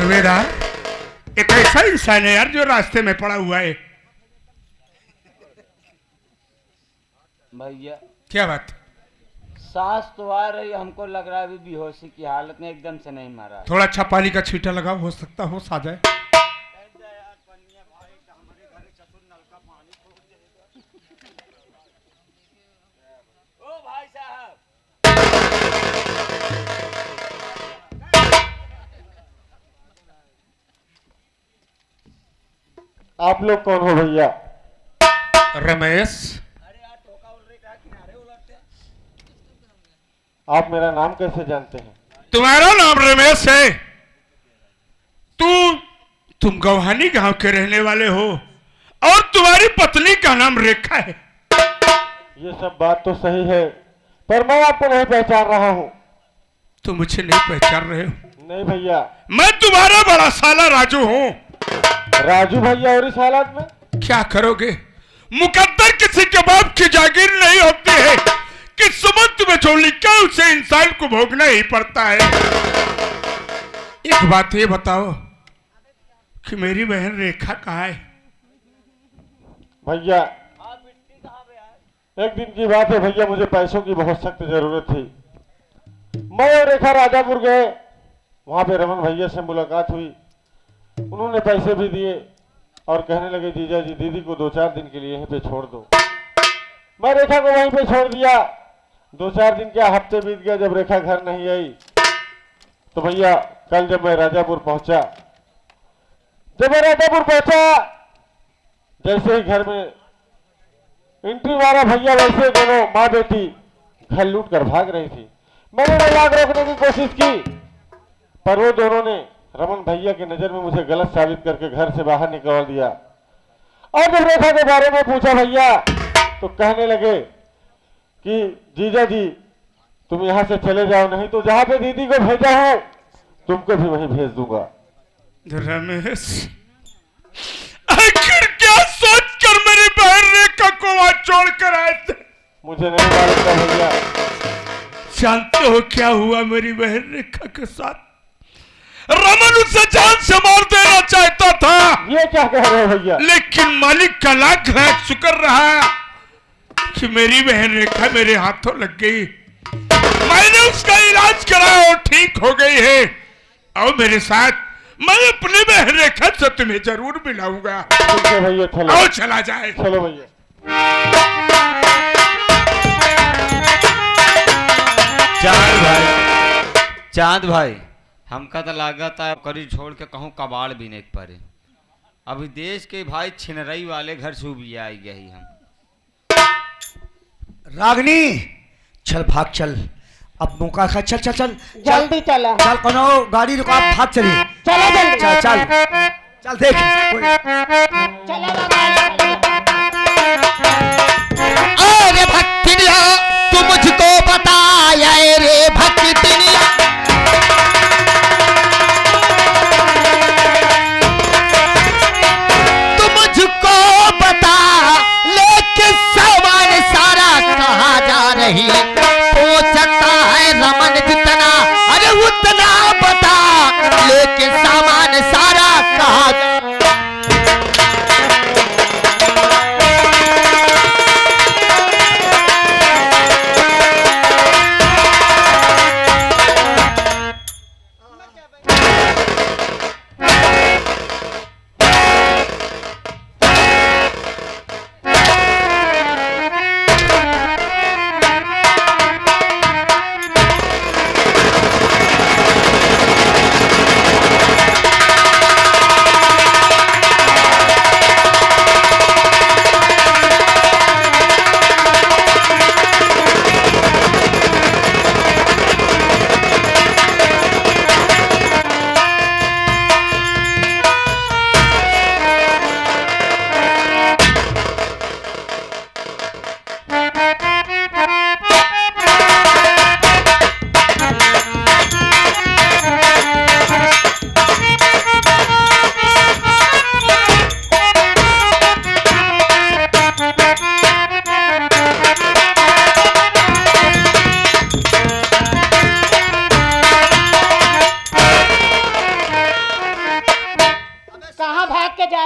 सूबेदार एक ऐसा इंसान है यार जो रास्ते में पड़ा हुआ है। भैया क्या बात? सांस तो आ रही, हमको लग रहा है अभी बेहोशी की हालत में, एकदम से नहीं मारा। थोड़ा अच्छा पानी का छींटा लगाओ, हो सकता हो आ जाए। ओ भाई साहब, आप लोग कौन हो भैया? रमेश। आप मेरा नाम कैसे जानते हैं? तुम्हारा नाम रमेश है? तुम गौहानी गांव के रहने वाले हो और तुम्हारी पत्नी का नाम रेखा है। ये सब बात तो सही है, पर मैं आपको नहीं पहचान रहा हूँ। तुम मुझे नहीं पहचान रहे हो? नहीं भैया। मैं तुम्हारा बड़ा साला राजू हूँ। राजू भैया, और इस हालत में क्या करोगे? मुकद्दर किसी के बाप की जागीर नहीं होती है कि सुमंत में जो लिखा है उसे इंसान को भोगना ही पड़ता है। एक बात ये बताओ कि मेरी बहन रेखा कहाँ है? भैया एक दिन की बात है भैया, मुझे पैसों की बहुत सख्त जरूरत थी। मैं और रेखा राजापुर गए, वहां पे रमन भैया से मुलाकात हुई। उन्होंने पैसे भी दिए और कहने लगे जीजा जी दीदी को 2-4 दिन के लिए यहीं पे छोड़ दो। मैं रेखा को वहीं पे छोड़ दिया। 2-4 दिन क्या, हफ्ते बीत गया। जब रेखा घर नहीं आई तो भैया कल जब मैं राजापुर पहुंचा, जैसे ही घर में एंट्री मारा भैया, वैसे दोनों माँ बेटी घर लूट कर भाग रही थी। मैंने नाक रोकने की कोशिश की, पर वो दोनों ने रमन भैया की नजर में मुझे गलत साबित करके घर से बाहर निकाल दिया। और जब रेखा के बारे में पूछा भैया तो कहने लगे कि जीजा जी तुम यहां से चले जाओ, नहीं तो जहां पे दीदी को भेजा हो तुमको भी वहीं भेज दूंगा। रमेश, आखिर क्या सोच कर मेरी बहन रेखा को वहां छोड़ कर आए थे? मुझे नहीं मालूम था भैया। जानते हो क्या हुआ मेरी बहन रेखा के साथ? रमन उसे जान से मार देना चाहता था। ये क्या कह रहे हो भैया? लेकिन मालिक का लाख लाख शुक्र रहा कि मेरी बहन रेखा मेरे हाथों लग गई। मैंने उसका इलाज कराया और ठीक हो गई है। और मेरे साथ, मैं अपनी बहन रेखा से तुम्हें जरूर मिलाऊंगा। ठीक है भैया, चलो। आओ चला जाए। चलो भैया। चांद भाई हमका तो लागत है करी छोड़ के कहूँ कबाड़ भी नहीं पड़े। अभी देश के भाई छिनरई वाले घर से भी आई गई। हम रागनी चल, भाग चल, अब मौका खा। चल चल चल जल्दी चलो। चल, कोनो गाड़ी रुका, भाग चली। चलो जल्दी। चल चल चल, देख चलो अरे भक्तिया तू मुझको बताया रे भक्तिया, तू मुझको बता लेकिन सामान सारा कहाँ जा रही है? पूछता है रमन जितना, अरे उतना बता लेकिन सामान सारा कहाँ जा।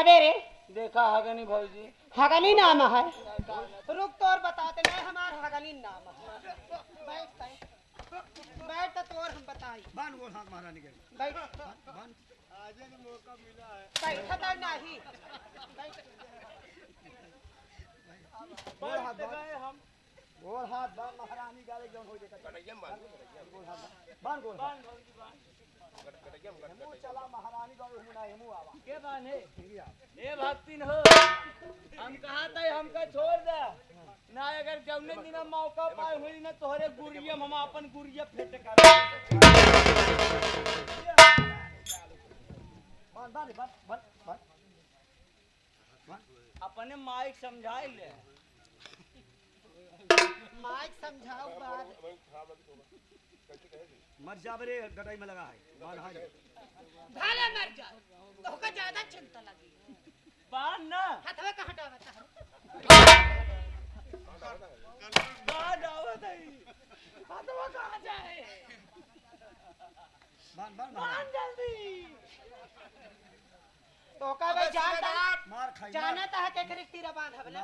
बे रे देखा हगनी भौजी हगली नाम है। रुक तो और बताते नहीं हमार हगली नाम है। बैठ बैठ तो और हम बताई बान बोल हाथ महारानी के बैठ बैठा तो नहीं बोल हाथ बान महारानी गाले जौन हो जेका बान बोल हमू चला महारानी गाले हुना हमू आवा के बाने ए भक्तिन हो हम कहा था हमका छोड़ दे ना अगर जौने दिन मौका पाए हुई ना तोहरे गुरिया हम अपन गुरिया फेट कर बान बान बान बान अपने माइक समझाए ले माइक समझाओ बात मर जा रे गटाई में लगा है बान हां भाले मर जा तो का ज्यादा चिंता लगी बान ना हाथवा का हटावता है बान आवत है हाथवा कहां जाए बान बान बान जल्दी तो का बे जानता मार खाई जाना था के खरी तीरा बांध हवला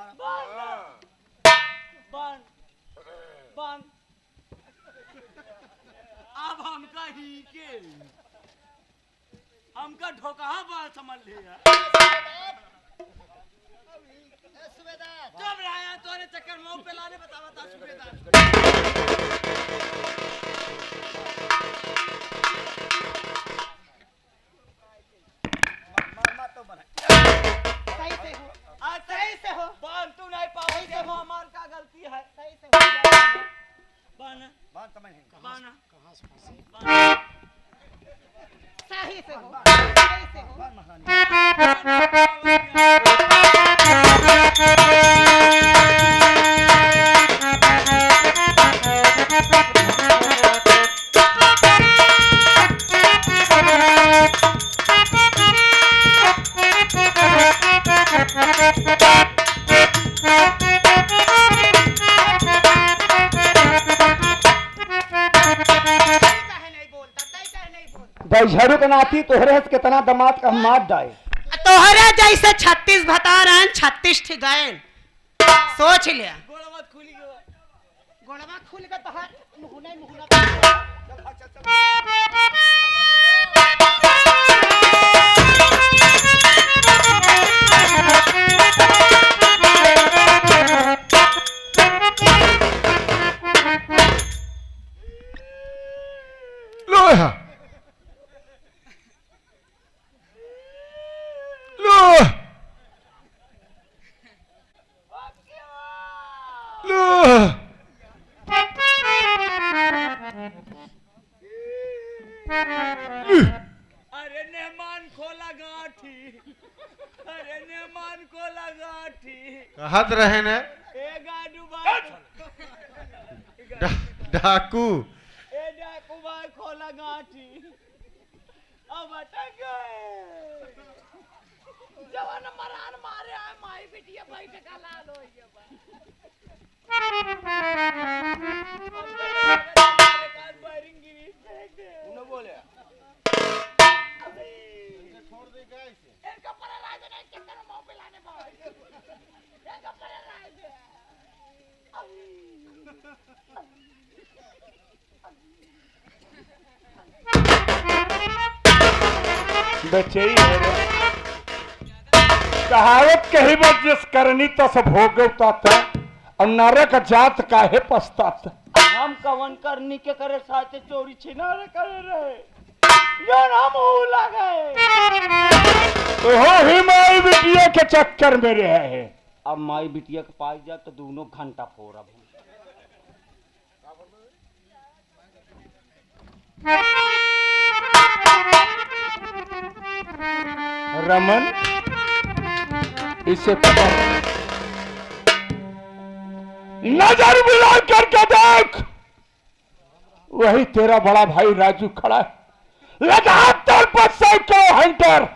बान बान अब हमका ही के हमका ढोकहा बात समझ लिया जब रहा तोरे चक्कर में पे लाने बता सुबेदार मार तो बना सही से हो आज सही से हो बान तू नहीं पाओ से हमार का गलती है सही से हो बान बान समझ है बान सही से हो सही से हो बान महारानी झाड़ू के नाती तोहरे हंस कितना दमाद का मार डाए तोहरे जैसे 36 बता रहे 36 ठीक गए सोच लिया गोड़वा खुली गयो गोड़वा खुल के तोहर मुहना मुहना लोहा अरे नेमान खोला गाठी अरे नेमान खोला गाठी कहत रहे ने ए गाडू बाई डाकू ए डाकू बाई खोला गाठी अब अटक गए जवान मरान मारे आए माई बिटिया बैठ का लाल हो गया उन्हें बोले छोड़ दे गए इनका पर राज नहीं चक्कर में मुंह पे लाने भाई इनका पर राज बचई है कहावत कही बस जिस करनी तस भोग उताता और नरक जात काहे पछताता हम कवन करनी के करे साथे चोरी छिनारे करे रहे जो हम लगे तो हो ही माई बिटिया के चक्कर में रहे हैं अब माई बिटिया के पास जा तो दोनों घंटा फोड़ा रमन इसे पता नजर मिला करके देख वही तेरा बड़ा भाई राजू खड़ा है लगातार 500 किलो हंटर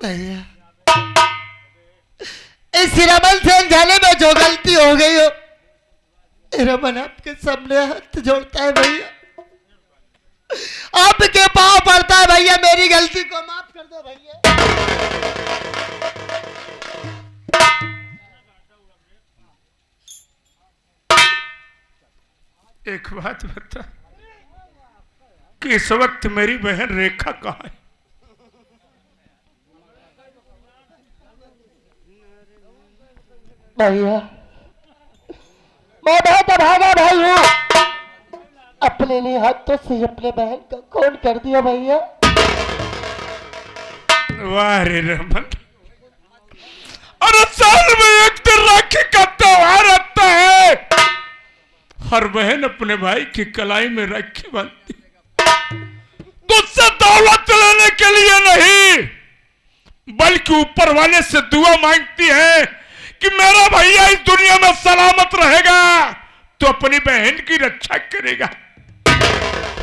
भैया इस रमन से अनजाने में जो गलती हो गई हो रमन आपके सामने हाथ जोड़ता है भैया आपके पाँव पड़ता है भैया, मेरी गलती को माफ कर दो भैया। एक बात बता कि इस वक्त मेरी बहन रेखा कहाँ है? भैया मैं बहुत अभागा भाई हूँ, अपने लिए हाथों से अपने बहन का खून कर दिया भैया। वाह रे रमन, अरे साल में एक दिन राखी का त्योहार आता है, हर बहन अपने भाई की कलाई में राखी बांधती, तुझसे दौलत लेने के लिए नहीं बल्कि ऊपर वाले से दुआ मांगती है कि मेरा भैया इस दुनिया में सलामत रहेगा तो अपनी बहन की रक्षा करेगा।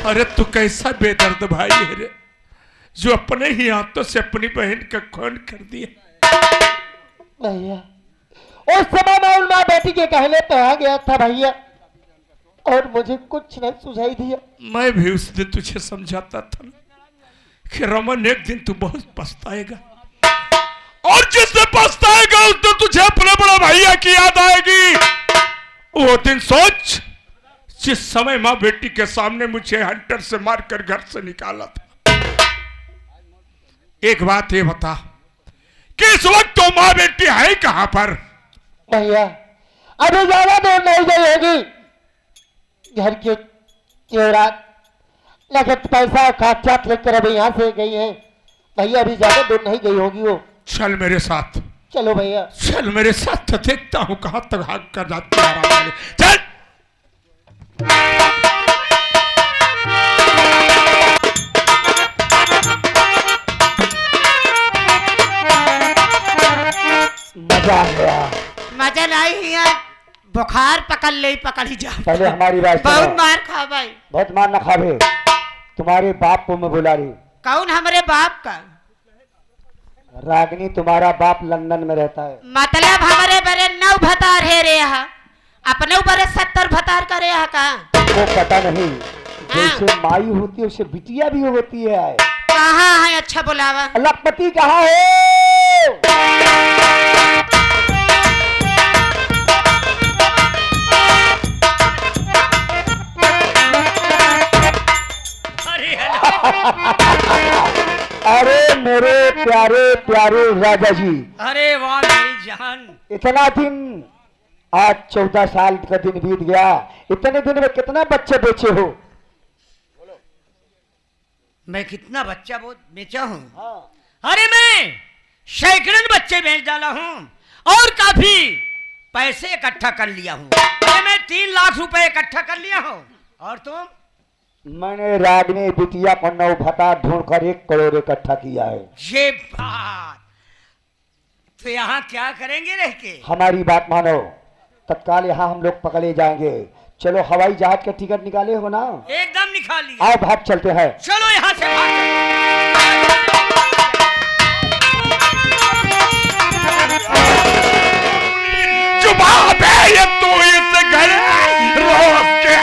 अरे तू कैसा बेदर्द भाई है रे, जो अपने ही हाथों से अपनी बहन का खून कर दिया। भैया उस समय मैं उन माँ बेटी के कहने पे आ गया था भैया, और मुझे कुछ नहीं सुझाई दिया। मैं भी उस दिन तुझे समझाता था ना कि रमन एक दिन तू बहुत पछताएगा, और जिससे पछताएगा उस दिन तुझे अपने बड़ा भैया की याद आएगी। वो दिन सोच जिस समय माँ बेटी के सामने मुझे हंटर से मारकर घर से निकाला था। एक बात ये बता कि इस वक्त तो माँ बेटी है कहां पर? भैया अभी ज्यादा दूर नहीं गई होगी, घर के जेवरात नगद पैसा और कागजात लेकर अभी यहाँ से गई है भैया, अभी ज्यादा दूर नहीं गई होगी वो। चल मेरे साथ, चलो भैया। चल मेरे साथ, तो देखता हूं कहां तक भाग कर जाती है। चल मजा आ गया। मजा नहीं है, बुखार पकड़ ले, पकड़ ही जा। पहले हमारी बात सुनो। बहुत मार खा भाई। बहुत मार न खावे, तुम्हारे बाप को मैं बुला रही। कौन हमारे बाप का? रागनी तुम्हारा बाप लंदन में रहता है। मतलब हमारे बड़े 9 भतार है रे यहाँ, अपने ऊपर 70 भतार का रे यहाँ का। वो पता नहीं, जैसे माई होती है उसे बिटिया भी होती है। कहाँ है? अच्छा बुलावा। लखपति कहाँ है? अरे मेरे प्यारे प्यारे राजा जी, अरे वाह मेरी जान। इतना दिन, आज 14 साल का दिन बीत गया, इतने दिन में कितना बच्चे बेचे हो? मैं कितना बच्चा बहुत बेचा हूँ? अरे मैं सैकड़ों बच्चे बेच डाला हूँ और काफी पैसे इकट्ठा कर लिया हूँ। अरे मैं 3 लाख रुपए इकट्ठा कर लिया हूँ। और तुम? मैंने रागनी बिटिया को 9 भता ढूंढकर 1 करोड़ इकट्ठा किया है। ये बात तो यहाँ क्या करेंगे रह के? हमारी बात मानो, तत्काल यहाँ हम लोग पकड़े जाएंगे। चलो हवाई जहाज का टिकट निकाले हो ना? एकदम निकाल लिया। आओ भाग चलते हैं। चलो यहाँ से भाग। जुबान है ये तू इस घर रोज के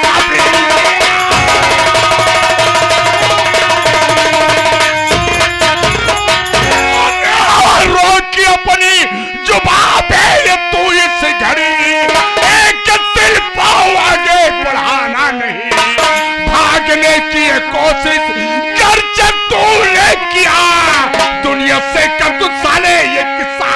रोज की अपनी जुबान है ये तू इस घड़ी एक दिल पाओ आगे बढ़ाना नहीं, भागने की ये कोशिश कर जब तूने किया दुनिया से कर तू साले ये किस्सा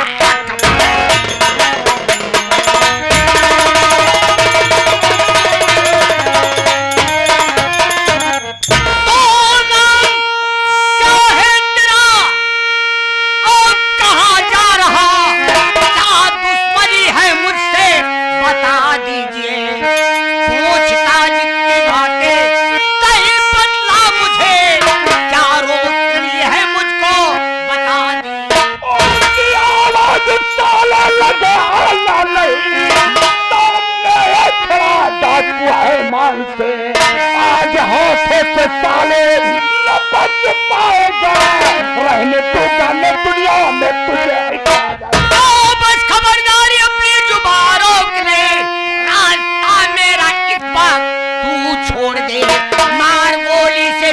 आज हाथों से साले न बच पाएगा, रहने तो जाने दुनिया में तुझे। बस खबरदारी, अपनी जुबान रोकने, रास्ता मेरा इस बात तू छोड़ दे, मार गोली से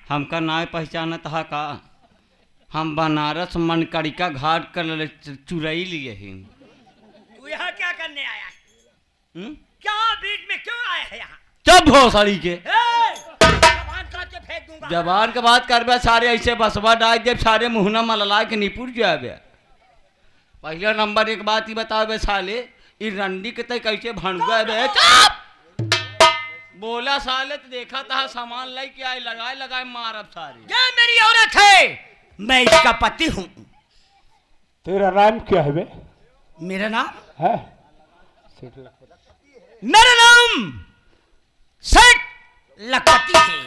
हमका नाय पहचानत हा का? हम बनारस मनकड़िका घाट कर चुरई लिए ही। तू यहाँ क्या करने आया? हम्म? क्या बीच में क्यों आया है यहाँ? चुप हो साड़ी के। जबान काट के फेंक दूंगा। जबान के बात करबे सारे ऐसे बसवा डाल जब सारे मुहना मलला के निपुर जाबे। पहला नंबर एक बात ही बतावे साले, ई रंडी के तय कैसे भणुआ बे। बोला साले तो देखा था सामान लाई के आए लगाए मारब सारे। ये मेरी औरत है, मैं इसका पति हूँ। तेरा नाम क्या है बे? मेरा नाम है मेरा नाम सेठ लखपति है।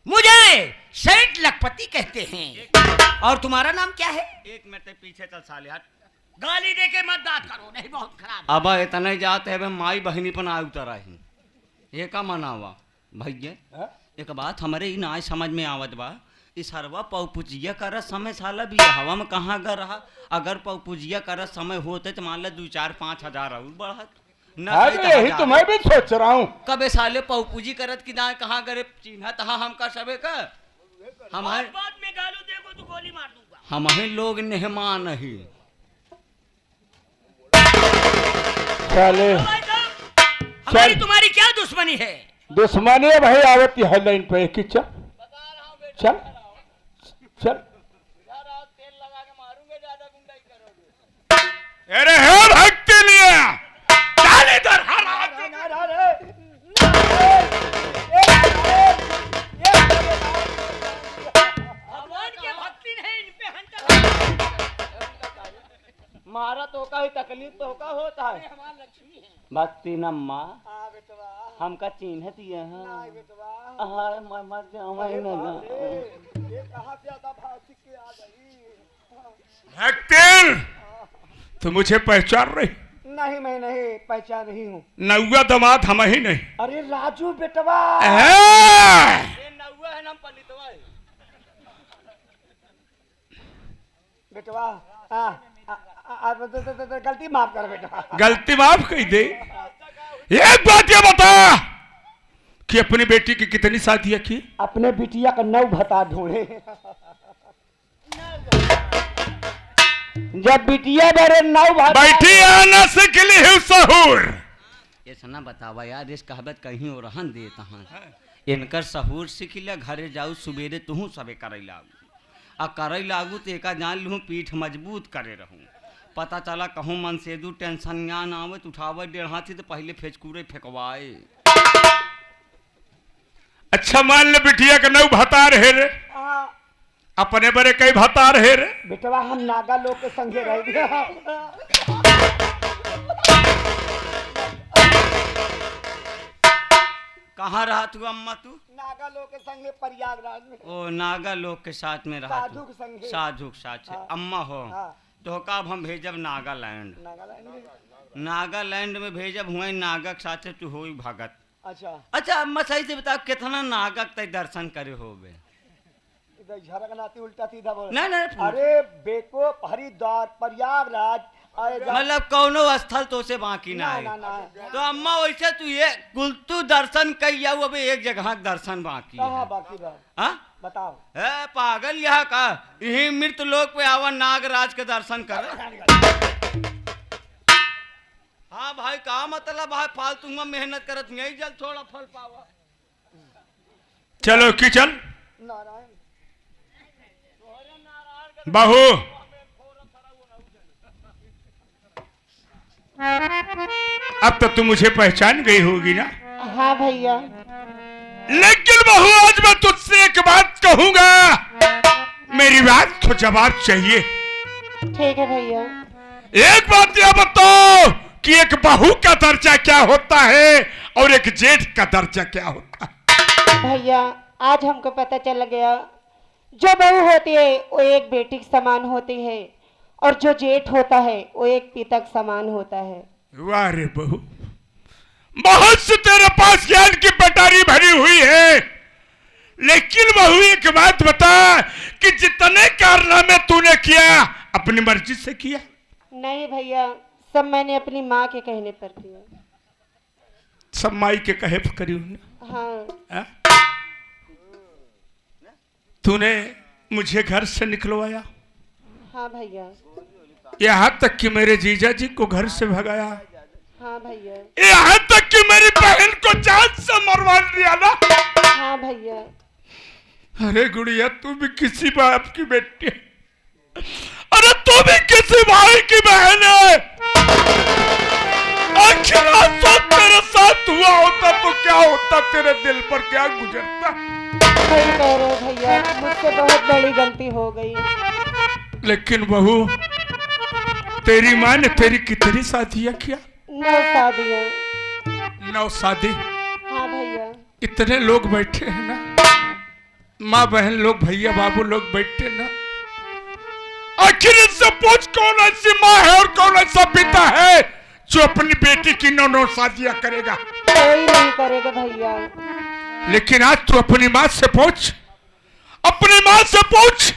मुझे सेठ लखपति कहते हैं। और तुम्हारा नाम क्या है? एक मिनट पीछे चल साले हट। गाली दे के मत बात करो, नहीं बहुत खराब। अब इतना जाते है माई बहनी पर आय उतरा ही। ये का मनावा भैया? एक बात हमारे ही ना समझ में आवत बा, इस हरवा पौपुजिया कर समय साला भी हवा में कहाँ गर रहा। अगर पौपुजिया कर समय होते तो मान लो 2-4-5 हजार और बढ़त न। यही तो मैं भी सोच रहा हूँ। कबे साले पौपुजी करत कि ना कहाँ करे चिन्ह तहा हमका सबे का। हमारे बाद में गालू देखो तो गोली मार दूंगा। हमारे लोग नेहमान नहीं। चले हमारी तुम्हारी क्या दुश्मनी है? दुश्मनी है भाई, आवती है लाइन पे कि चल चल चल। अरे है भक्ति लिया डाल इधर भगवान की भक्ति नहीं, इन पे हंटर। मारा तो का ही तकलीफ तो का होता है। भक्ति नम्मा हमका चिन्ह दिए हैं। मैं मर जाऊँ भक्ति, तू मुझे पहचान रही? नहीं मैं नहीं पहचान रही हूँ। नौवा दामाद हम ही नहीं। अरे राजू बेटवा। बेटवा गलती माफ कर बेटा। गलती माफ कर दे। एक बात ये बता कि अपनी बेटी की कितनी शादियां की? अपने बिटिया का 9 भता ढूंढे। जब बिटिया मेरे 9 भता बैठी आना से गिली है सहूर। ऐसा बतावा यार, इस कहावत कहीं और रहन दे तहां इनकर सहूर सीख लिया। घरे जाऊ सुबेरे तुहू सबे करे लागू आ करे लागू तो एका जान लूँ पीठ मजबूत करे रहूँ। पता चला कहूँ मन से दू टेंशन ज्ञान आवत उठावे डेढ़ा थी तो पहले फेचकूरे फेंकवाए। अच्छा मान ले बिटिया का 9 भतार है रे, अपने बड़े कई भतार है रे। बेटवा हम नागा लोग के संगे रह गया। कहाँ रहा तू अम्मा तू? नागा लोग के संगे प्रयागराज में। ओ नागा लोग के साथ में रहा साधु के संगे। साधु के साथ। हाँ। अम्मा हो हाँ। तो का हम भेजब नागालैंड। नागालैंड। नागालैंड में भेजब हुआ नागा के साथ तू हो भगत। अच्छा अच्छा अम्मा सही से बताओ कितना नागक तय दर्शन करे होबे? इधर झरक नाती उल्टा सीधा बोल। नहीं अरे बेको हरिद्वार प्रयागराज। मतलब कौनो स्थल तो से बाकी ना है। ना तो अम्मा वैसे तू ये कुलतू दर्शन कई जाऊ अबे एक जगह के दर्शन बाकी है। बाकी बा हाँ बताओ। ए पागल यहाँ का यही मृत लोक पे आवा नागराज के दर्शन कर। हाँ भाई का मतलब भाई फालतू में मेहनत करत यही जल थोड़ा फल पावा। चलो किचन नारायण बहू अब तो तुम मुझे पहचान गई होगी ना? हाँ भैया। लेकिन बहू आज मैं तुझसे एक बात कहूंगा, मेरी बात को जवाब चाहिए। ठीक है भैया। एक बात यह बताओ कि एक बहू का दर्जा क्या होता है और एक जेठ का दर्जा क्या होता है? भैया आज हमको पता चल गया, जो बहू होती है वो एक बेटी के समान होती है और जो जेठ होता है वो एक पिता के समान होता है। वाह रे बहू, बहुत से तेरे पास ज्ञान की पटारी भरी हुई है। लेकिन बहू एक बात बता कि जितने कारनामे तूने किया अपनी मर्जी से किया? नहीं भैया, सब मैंने अपनी माँ के कहने पर किया। सब माई के कहे पर करी हूं। हाँ। तूने मुझे घर से निकलवाया, हाँ भैया। यहाँ तक कि मेरे जीजा जी को घर से भगाया, हाँ भैया। यहाँ तक कि मेरी बहन को जान से मरवा दिया ना। हाँ भैया। अरे गुड़िया, तू भी किसी बाप की बेटी है। अरे तू भी किसी भाई की बहन है। आखिर आज जो तेरे साथ हुआ होता तो क्या होता, तेरे दिल पर क्या गुजरता। सही कह रहे हो भैया, मुझसे बहुत बड़ी गलती हो गई। लेकिन बहू, तेरी माँ ने तेरी कितनी शादियां किया? 9 शादियां। 9 शादी। हाँ भैया। इतने लोग बैठे हैं ना, माँ बहन लोग, भैया बाबू लोग बैठे ना। आखिर इससे पूछ, कौन ऐसी माँ है और कौन ऐसा पिता है जो अपनी बेटी की 9 शादियां करेगा? कोई नहीं करेगा भैया। लेकिन आज तू अपनी माँ से पूछ, अपनी माँ से पूछ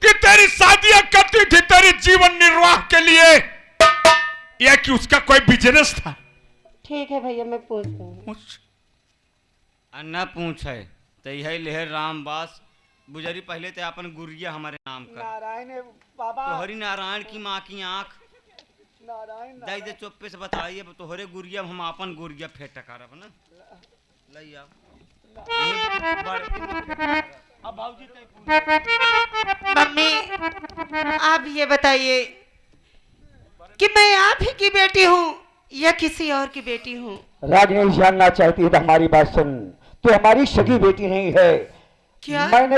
कि तेरी शादियां करती थी तेरे जीवन निर्वाह के लिए या कि उसका कोई बिजनेस था? ठीक है भैया, मैं पूछती हूँ। पूछ। अन्ना पूछ है तो यही लेहर रामबास गुजरी पहले ते अपन गुरिया हमारे नाम का नारायण बाबा, तोहरी नारायण की माँ की आंख नारायण दई दे चुप्पे से बताइए, तोहरे गुरिया हम अपन गुरिया फेंट करब ना। लई आओ। अब भाऊजी ते पूछ। मम्मी, आप ये बताइए कि मैं आप ही की बेटी हूँ या किसी और की बेटी हूँ? रागिनी जानना चाहती है तो हमारी बात सुन, तू हमारी सगी बेटी नहीं है। क्या? मैंने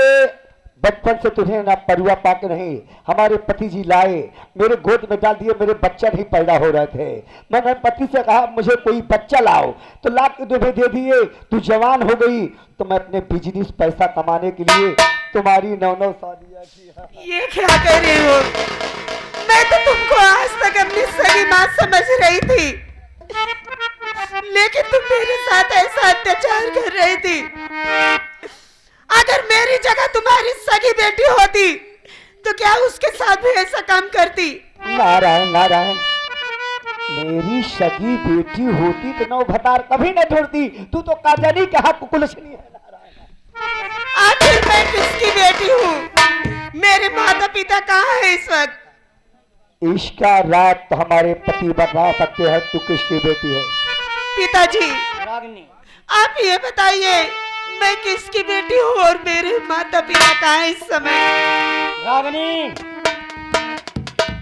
बचपन से तुझे ना परिवार पाके नहीं, हमारे पति जी लाए, मेरे गोद में डाल दिए, मेरे बच्चा नहीं पैदा हो रहे थे। मैंने पति से कहा मुझे कोई बच्चा लाओ, तो ला के तुम्हें दे दिए। तू जवान हो गई तो मैं अपने बिजनेस पैसा कमाने के लिए तुम्हारी 9 शादियां की। ये क्या कर रही हो? मैं तो तुमको आज तक अपनी सगी माँ समझ रही थी, लेकिन तुम मेरे साथ ऐसा अत्याचार कर रही थी। अगर मेरी जगह तुम्हारी सगी बेटी होती तो क्या उसके साथ भी ऐसा काम करती? नारायण नारायण, मेरी सगी बेटी होती तो 9 भतार कभी न छोड़ती। तू तो काजनी कहा कुकुलसनी है। नारायण, आखिर मैं किसकी बेटी हूँ? मेरे माता पिता कहाँ है इस वक्त? इसका रात तो हमारे पति बता सकते हैं तू किसकी बेटी है। पिताजी, रागिनी, आप ये बताइए मैं किसकी बेटी हूँ और मेरे माता पिता कहाँ है इस समय? रागिनी,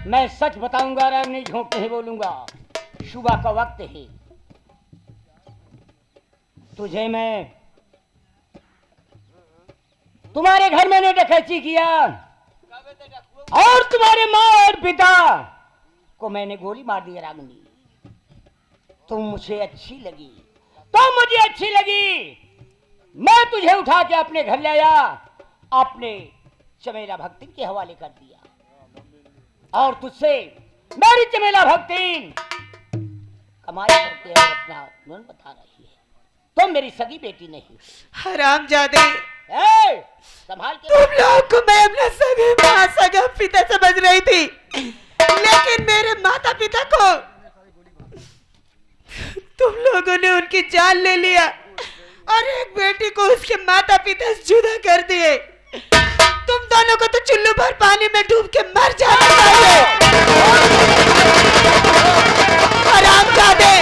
मैं सच बताऊंगा रागिनी, झूठ नहीं बोलूंगा। सुबह का वक्त है, तुझे मैं तुम्हारे घर मैंने डकैती किया और तुम्हारे माँ और पिता को मैंने गोली मार दी। रागिनी, तुम मुझे अच्छी लगी, तो मुझे अच्छी लगी, मैं तुझे उठा के अपने घर ले आया, अपने चमेला भक्तिन के हवाले कर दिया और तुझसे मेरी चमेला भक्तिन कमाई करके और अपना गुण बता रही है। तुम मेरी सगी बेटी नहीं। हरामजादे, संभाल के। तुम लोगों को मैं अपना सगी माँ सगा पिता समझ रही थी, लेकिन मेरे माता पिता को तुम लोगों ने उनकी जान ले लिया और एक बेटी को उसके माता पिता से जुदा कर दिए। तुम दोनों को तो चुल्लू भर पानी में डूब के मर जाना चाहिए। हरामजादे,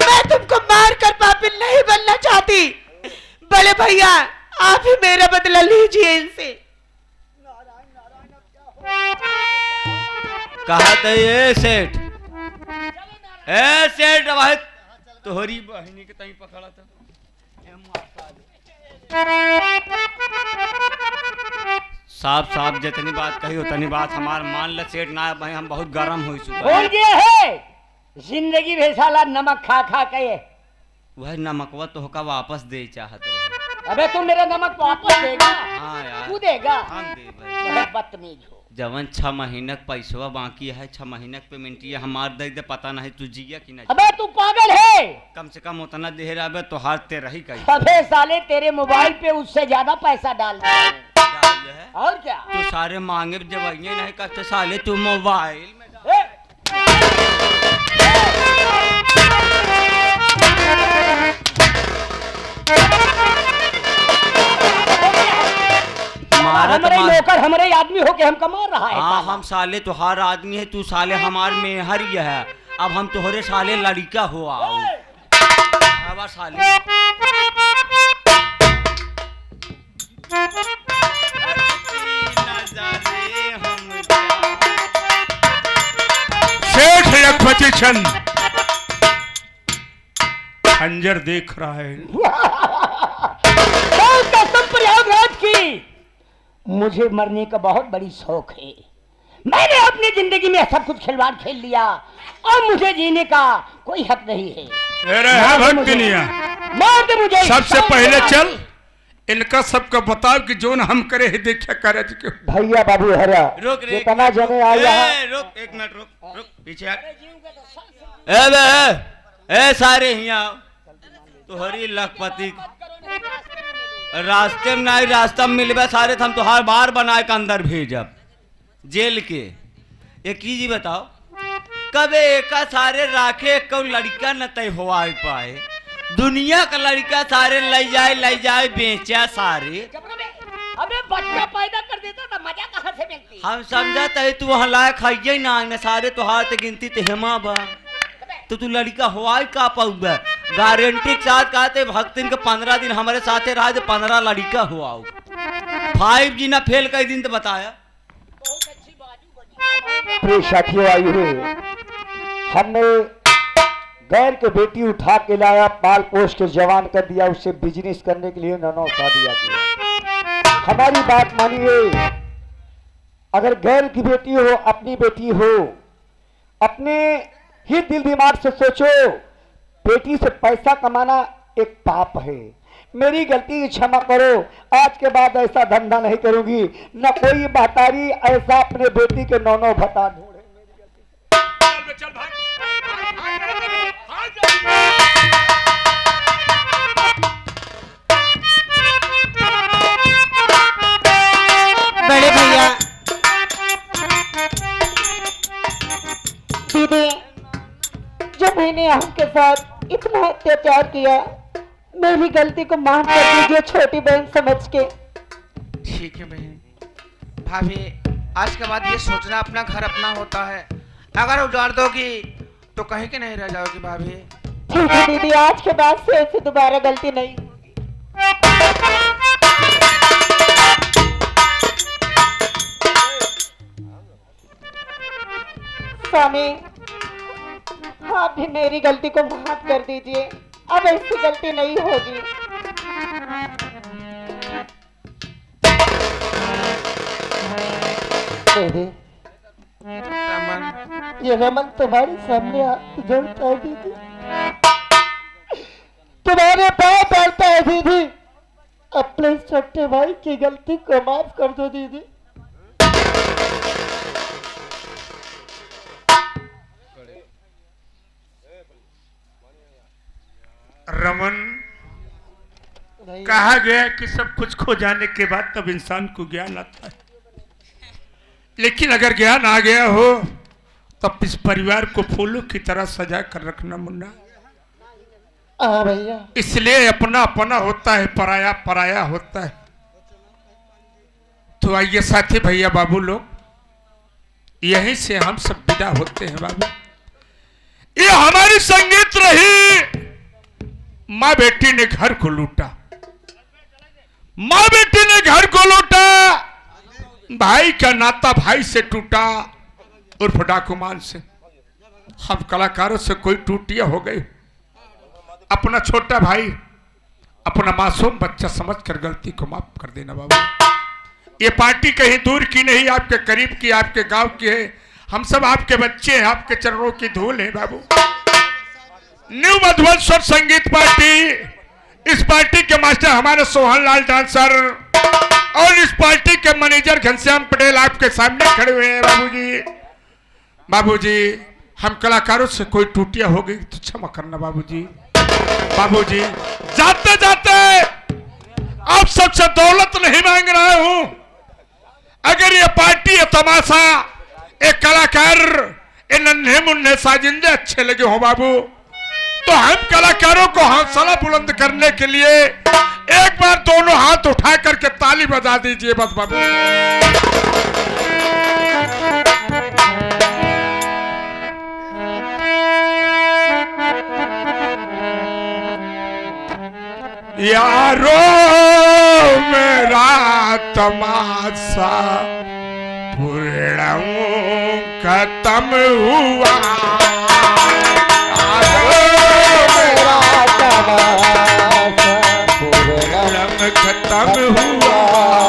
मैं तुमको मार कर पापिल नहीं बनना चाहती। बड़े भैया, आप ही मेरा बदला लीजिए इनसे। कहा था ये सेठ, ए सेठ, तोहरी बहनी के तई पकड़ा था। साफ साफ जितनी बात कही उतनी बात हमार मान ल सेठ ना भाई, हम बहुत गरम हो चुका बोल गया है। जिंदगी भेसाला नमक खा खा के वह नमकवा तो का वापस दे चाहत रहे। अबे तू मेरा नमक वापस देगा? हाँ यार, तू देगा? हम दे भाई। बहुत बदतमीज हो। जवन 6 महीने पैसवा बाकी है, 6 महीने पेमेंटिया हमार दे दे, पता नहीं तू जिया कि नहीं। अबे तू पागल है? कम से कम उतना दे रहा है तो हाथ ते रही कहीं। अबे साले तेरे मोबाइल पे उससे ज्यादा पैसा डाल रहे हैं। डाल जो है और क्या? तू सारे मांगे जवाइए नहीं करते साले, तू मोबाइल में ए! आदमी होके हमको मार रहा है? हाँ, हम साले तुहार आदमी है, तू साले हमार में हर ये है। अब हम तोहरे साले लड़का हो आओ। अब साले शेख लखपति चंद खंजर देख रहा है। कसम प्रयागराज की, मुझे मरने का बहुत बड़ी शौक है। मैंने अपनी जिंदगी में सब कुछ खिलवाड़ खेल लिया और मुझे जीने का कोई हक नहीं है। मार दे मुझे। सबसे पहले चल इनका सबका बताओ कि जो न हम करे है देखा करे क्यों। भैया बाबू हरा रुक रे, इतना जने आया। रुक एक मिनट, रुक पीछे हट। ए सारे हिया तोहरी लखपति रास्ते में नहीं, रास्ता में मिलबे सारे हम तोहार बार बनाए के अंदर भेजब जेल के। एक चीज बताओ, कबे एक सारे राखे कौन लड़का न तय हो पाए, दुनिया का लड़का सारे ले जाए बेचा सारे। अबे बच्चा पैदा कर देता तो मजा कहाँ से मिलती? हम समझाते है तू वहाँ लायक खाइए ना सारे तोहार ते गिनती ते हेमा बा, तो तू लड़का हुआ का पाऊबे। गारंटी के साथ कहते भक्तिन के 15 दिन हमारे साथ रहा तो 15 लड़का हुआ। 5G ना फेल कई दिन तो बताया। प्रिय साथियों आयु है, हमने गैर के बेटी उठा के लाया, पाल पोष के जवान कर दिया, उससे बिजनेस करने के लिए नौना उठा दिया। हमारी बात मानिए, अगर गैर की बेटी हो, अपनी बेटी हो, अपने ही दिल दिमाग से सोचो, बेटी से पैसा कमाना एक पाप है। मेरी गलती की क्षमा करो, आज के बाद ऐसा धंधा नहीं करूंगी। न कोई महतारी ऐसा अपने बेटी के नौनो भता ढूंढे। बड़े भैया, दीदी, जो मैंने आपके साथ इतना अत्याचार किया, मेरी गलती को माफ कर दीजिए छोटी बहन समझ के। ठीक है बहन। भाभी, आज के बाद ये सोचना अपना घर अपना होता है। अगर उजाड़ दोगी तो कहीं के नहीं रह जाओगी भाभी। ठीक है दीदी, आज के बाद से ऐसे दोबारा गलती नहीं। स्वामी, आप भी मेरी गलती को माफ कर दीजिए, अब ऐसी गलती नहीं होगी। रमन, ये रमन तुम्हारे सामने हाथ जोड़ता है दीदी, तुम्हारे पाँव पड़ता है दीदी, अपने छोटे भाई की गलती को माफ कर दो दीदी। रमन, कहा गया कि सब कुछ खो जाने के बाद तब इंसान को ज्ञान आता है, लेकिन अगर ज्ञान आ गया हो तब इस परिवार को फूलों की तरह सजा कर रखना मुन्ना। भैया, इसलिए अपना अपना होता है, पराया पराया होता है। तो आइए साथी भैया बाबू लोग, यहीं से हम सब विदा होते हैं बाबू। ये हमारी संगीत रही। माँ बेटी ने घर को लूटा, माँ बेटी ने घर को लूटा, भाई का नाता भाई से टूटा, उर्फ डाकुमान से। हम कलाकारों से कोई टूटिया हो गई। अपना छोटा भाई, अपना मासूम बच्चा समझकर गलती को माफ कर देना बाबू। ये पार्टी कहीं दूर की नहीं, आपके करीब की, आपके गांव की है। हम सब आपके बच्चे हैं, आपके चरणों की धूल है बाबू। न्यू मधुबन स्वर संगीत पार्टी, इस पार्टी के मास्टर हमारे सोहन लाल डांसर और इस पार्टी के मैनेजर घनश्याम पटेल आपके सामने खड़े हुए हैं बाबूजी। बाबूजी, हम कलाकारों से कोई टूटिया हो गई तो क्षमा करना बाबूजी। बाबूजी, जाते जाते आप सबसे दौलत नहीं मांग रहा हूं। अगर ये पार्टी, ये तमाशा, एक कलाकार, ये नन्हे मुन्ने साजिंदे अच्छे लगे हो बाबू, तो हम कलाकारों को हौसला बुलंद करने के लिए एक बार दोनों हाथ उठा करके ताली बजा दीजिए बस बाबू। यारो मेरा तमाशा पूर्ण खत्म हुआ। पूर्ण खत्म हुआ।